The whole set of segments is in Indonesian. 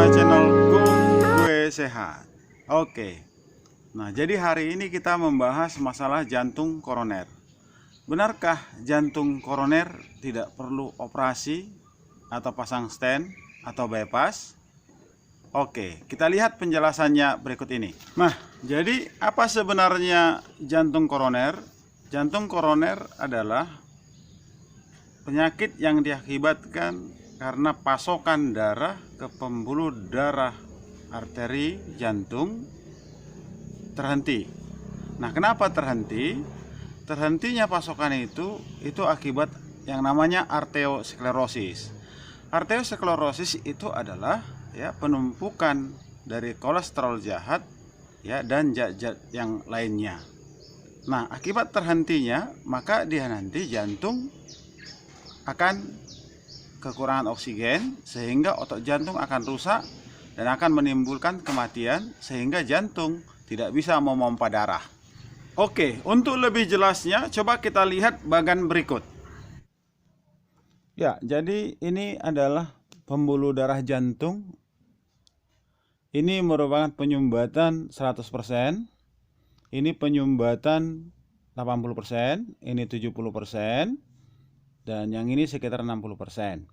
my channel Gue Sehat. Oke. Nah, jadi hari ini kita membahas masalah jantung koroner. Benarkah jantung koroner tidak perlu operasi atau pasang stent atau bypass? Oke, kita lihat penjelasannya berikut ini. Nah, jadi apa sebenarnya jantung koroner? Jantung koroner adalah penyakit yang diakibatkan karena pasokan darah ke pembuluh darah arteri jantung terhenti. Nah, kenapa terhenti? Terhentinya pasokan itu akibat yang namanya arteriosklerosis. Arteriosklerosis itu adalah penumpukan dari kolesterol jahat dan zat-zat yang lainnya. Nah, akibat terhentinya maka dia nanti jantung akan kekurangan oksigen sehingga otot jantung akan rusak dan akan menimbulkan kematian sehingga jantung tidak bisa memompa darah. Oke, untuk lebih jelasnya coba kita lihat bagian berikut. Ya, jadi ini adalah pembuluh darah jantung. Ini merupakan penyumbatan 100%. Ini penyumbatan 80%, ini 70%. Dan yang ini sekitar 60%.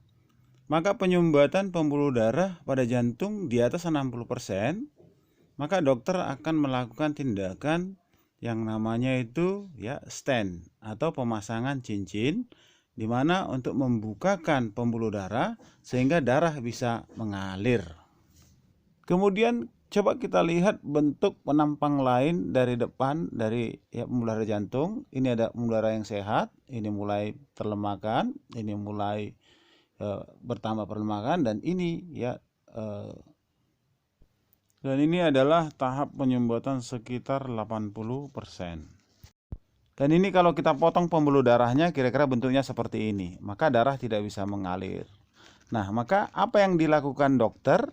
Maka penyumbatan pembuluh darah pada jantung di atas 60%, maka dokter akan melakukan tindakan yang namanya itu stent atau pemasangan cincin, di mana untuk membukakan pembuluh darah sehingga darah bisa mengalir. Kemudian coba kita lihat bentuk penampang lain dari depan dari pembuluh darah jantung. Ini ada pembuluh darah yang sehat, ini mulai terlemakan, ini mulai bertambah perlemakan, dan ini dan ini adalah tahap penyumbatan sekitar 80%. Dan ini kalau kita potong pembuluh darahnya kira-kira bentuknya seperti ini, maka darah tidak bisa mengalir. Nah, maka apa yang dilakukan dokter?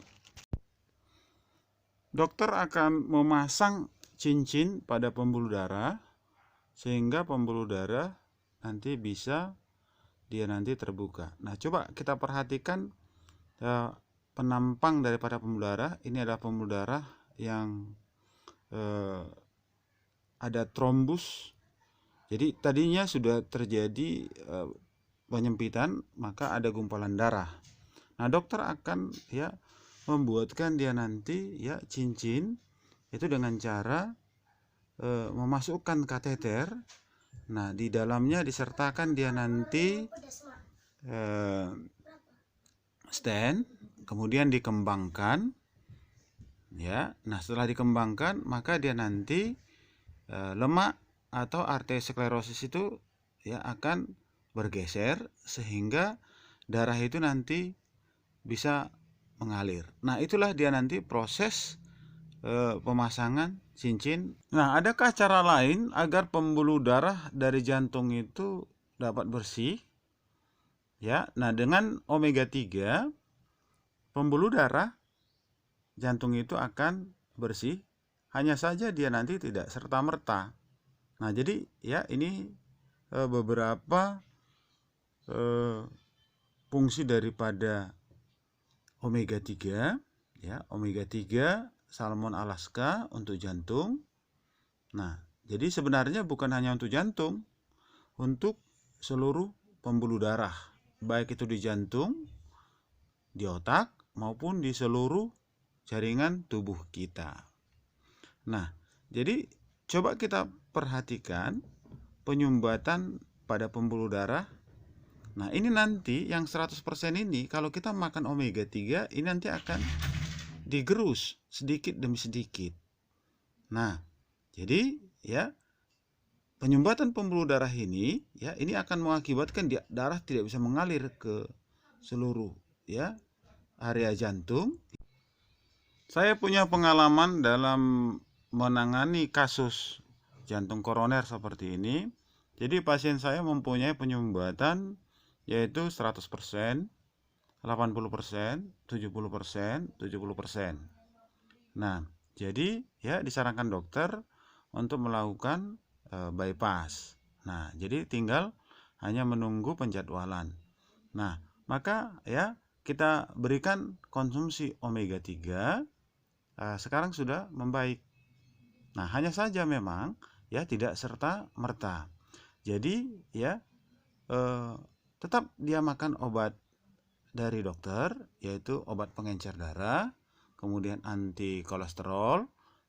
Dokter akan memasang cincin pada pembuluh darah sehingga pembuluh darah nanti bisa terbuka. Nah, coba kita perhatikan penampang daripada pembuluh darah. Ini adalah pembuluh darah yang ada trombus. Jadi tadinya sudah terjadi penyempitan, maka ada gumpalan darah. Nah, dokter akan membuatkan dia nanti cincin itu dengan cara memasukkan kateter. Nah, di dalamnya disertakan dia nanti stent, kemudian dikembangkan. Nah, setelah dikembangkan maka dia nanti lemak atau arteriosklerosis itu akan bergeser sehingga darah itu nanti bisa mengalir. Nah, itulah dia nanti proses pemasangan cincin. Nah, adakah cara lain agar pembuluh darah dari jantung itu dapat bersih? Nah, dengan omega 3 pembuluh darah jantung itu akan bersih. Hanya saja dia nanti tidak serta-merta. Nah, jadi ini beberapa fungsi daripada omega 3, omega 3 salmon Alaska untuk jantung. Nah, jadi sebenarnya bukan hanya untuk jantung, untuk seluruh pembuluh darah, baik itu di jantung, di otak, maupun di seluruh jaringan tubuh kita. Nah, jadi coba kita perhatikan penyumbatan pada pembuluh darah. Nah, ini nanti yang 100% ini kalau kita makan omega 3 ini nanti akan digerus sedikit demi sedikit. Nah, jadi penyumbatan pembuluh darah ini ini akan mengakibatkan darah tidak bisa mengalir ke seluruh area jantung. Saya punya pengalaman dalam menangani kasus jantung koroner seperti ini. Jadi pasien saya mempunyai penyumbatan yaitu 100%, 80%, 70%, 70%. Nah, jadi disarankan dokter untuk melakukan bypass. Nah, jadi tinggal hanya menunggu penjadwalan. Nah, maka kita berikan konsumsi omega 3, sekarang sudah membaik. Nah, hanya saja memang ya tidak serta merta. Jadi ya tetap dia makan obat dari dokter, yaitu obat pengencer darah, kemudian anti kolesterol.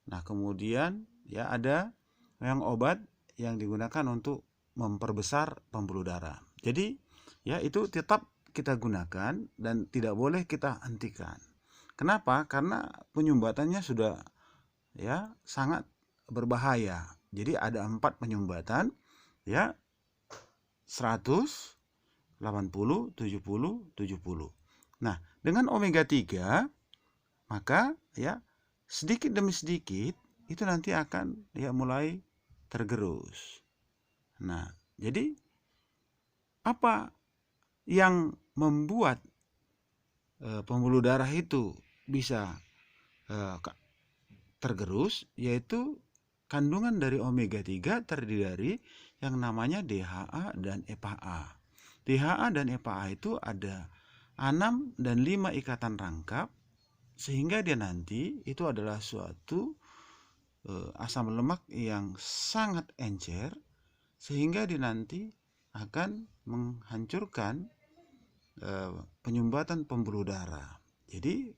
Nah, kemudian ya ada yang obat yang digunakan untuk memperbesar pembuluh darah. Jadi ya itu tetap kita gunakan dan tidak boleh kita hentikan. Kenapa? Karena penyumbatannya sudah ya sangat berbahaya. Jadi ada 4 penyumbatan ya, 100, 80, 70, 70. Nah, dengan omega 3 maka ya sedikit demi sedikit itu nanti akan ya mulai tergerus. Nah, jadi apa yang membuat pembuluh darah itu bisa tergerus, yaitu kandungan dari omega 3 terdiri dari yang namanya DHA dan EPA. DHA dan EPA itu ada 6 dan 5 ikatan rangkap, sehingga dia nanti itu adalah suatu asam lemak yang sangat encer, sehingga dia nanti akan menghancurkan penyumbatan pembuluh darah. Jadi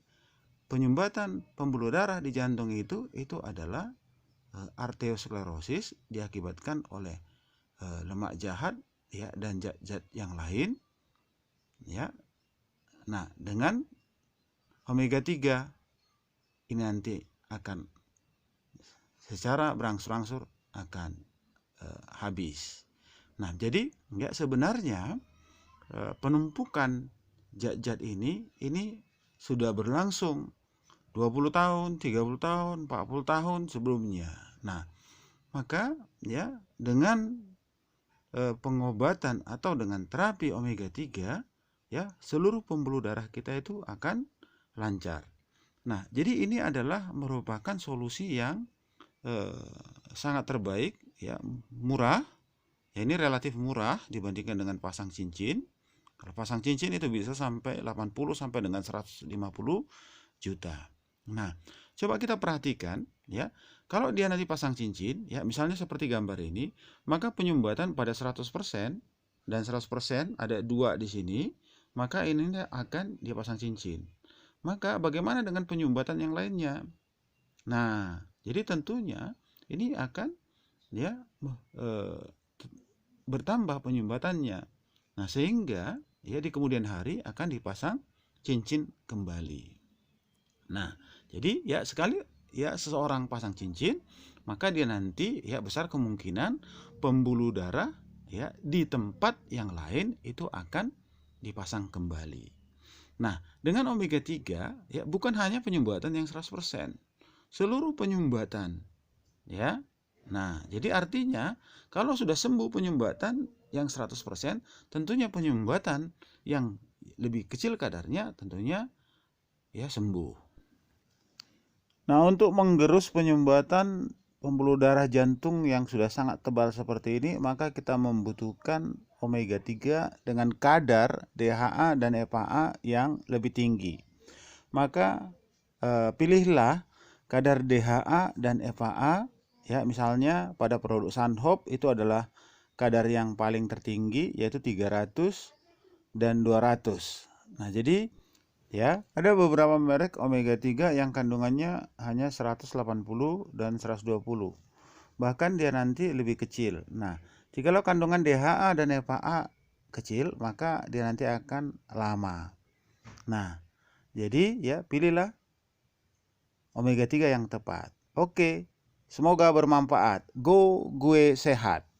penyumbatan pembuluh darah di jantung itu adalah arteriosklerosis, diakibatkan oleh lemak jahat ya dan zat-zat yang lain ya. Nah, dengan omega 3 ini nanti akan secara berangsur-angsur akan habis. Nah, jadi ya sebenarnya penumpukan zat-zat ini sudah berlangsung 20 tahun, 30 tahun, 40 tahun sebelumnya. Nah, maka ya dengan pengobatan atau dengan terapi omega 3 ya seluruh pembuluh darah kita itu akan lancar. Nah, jadi ini adalah merupakan solusi yang sangat terbaik ya, murah. Ya, ini relatif murah dibandingkan dengan pasang cincin. Kalau pasang cincin itu bisa sampai 80 sampai dengan 150 juta. Nah, coba kita perhatikan ya. Kalau dia nanti pasang cincin, ya misalnya seperti gambar ini, maka penyumbatan pada 100% dan 100% ada 2 di sini, maka ini akan dia pasang cincin. Maka bagaimana dengan penyumbatan yang lainnya? Nah, jadi tentunya ini akan ya bertambah penyumbatannya. Nah, sehingga ya di kemudian hari akan dipasang cincin kembali. Nah, jadi ya sekali ya seseorang pasang cincin, maka dia nanti ya besar kemungkinan pembuluh darah ya di tempat yang lain itu akan dipasang kembali. Nah, dengan omega 3 ya bukan hanya penyumbatan yang 100%, seluruh penyumbatan ya. Nah, jadi artinya kalau sudah sembuh penyumbatan yang 100%, tentunya penyumbatan yang lebih kecil kadarnya tentunya ya sembuh. Nah, untuk menggerus penyumbatan pembuluh darah jantung yang sudah sangat tebal seperti ini, maka kita membutuhkan omega 3 dengan kadar DHA dan EPA yang lebih tinggi. Maka pilihlah kadar DHA dan EPA ya, misalnya pada produk Sunhope itu adalah kadar yang paling tertinggi, yaitu 300 dan 200. Nah, jadi ya, ada beberapa merek omega 3 yang kandungannya hanya 180 dan 120. Bahkan dia nanti lebih kecil. Nah, jikalau kandungan DHA dan EPA kecil, maka dia nanti akan lama. Nah, jadi ya pilihlah omega 3 yang tepat. Oke, semoga bermanfaat. Go, gue sehat.